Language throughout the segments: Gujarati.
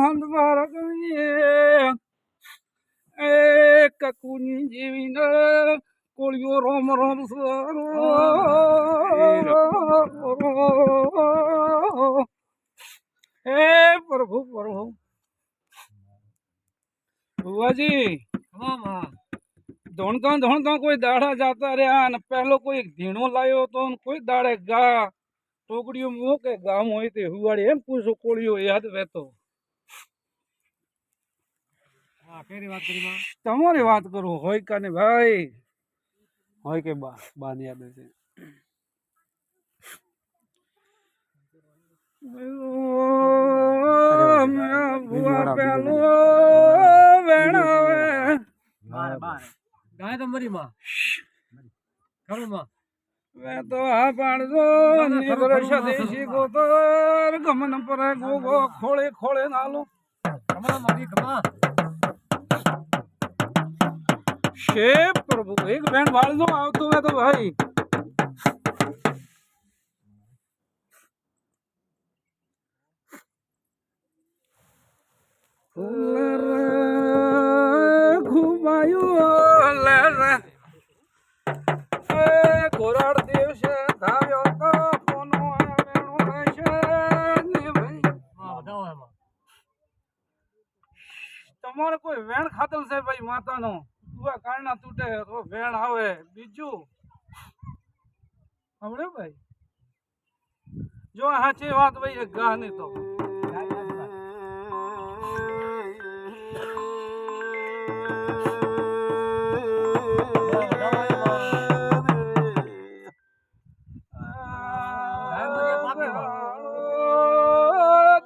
હંદવાર કરીએ એક કુની જીવીને કોળિયો રોમ રોમ સરો હે પ્રભુ પ્રભુ ભુવાજી ધોણતા ધોણતા કોઈ દાડા જાતા રહ્યા અને પહેલો કોઈ ધીણો લાવ્યો હતો કોઈ દાડે ગા ટોકડીઓ મોકે ગામ હોય તે હુવાડી એમ પૂછો કોળિયો યાદ રહેતો તમારી વાત કરું હોય કાને ભાઈ હોય કે બા ની યાદ છે ભુવા પેલો વેણાવે ગાય તમારી માં ખરું માં મેં તો આ પાડજો નિગ્રશ દેશી ગોતર ગમન પર ગોગો ખોળે ખોળે નાલો ખમા મારી ખમા શે પ્રભુ એક બેન વાળજો આવતો હે તો ભાઈ ઘુમાયું લે કોરાડ દિવસે ધાર્યો તો કોનો વેણું રહેશે ને ભાઈ તમારે કોઈ વેણ ખાતલ છે ભાઈ માતાનો તુવા કારણા તૂટે તો વેણ આવે બીજું હમણે ભાઈ જો સાચી વાત ભાઈ ગા ની તો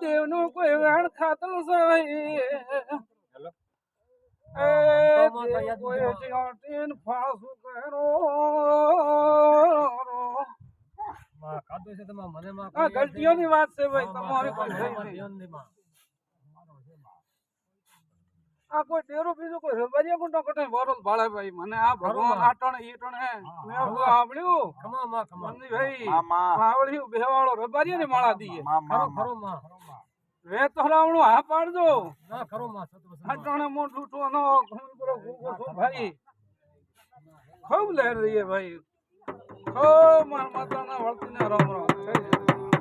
દેવનું કોઈ વેણ ખાતલ છે ભાઈ ગલતીઓની વાત છે ભાઈ તમારી આ કોઈ ડેરો બીજો કોઈ રબારિયા ગુંડો કટે વરલ ભાળે ભાઈ મને આ ભગવાન આટણ ઈટણ હે મેં આવડ્યું ખમા માં ખમા ભાઈ આવડ્યું બેવાળો રબારિયા ની માળા દીએ ખરો ખરો માં વે તો રાવણું હા પાડજો ના ખરો માં આટણે મોઢું તો નો ઘૂંગરો ઘૂંગો છો ભાઈ ખૂબ લહેર રહી ભાઈ ખૂબ માર માતાના વળતીને રામ રામ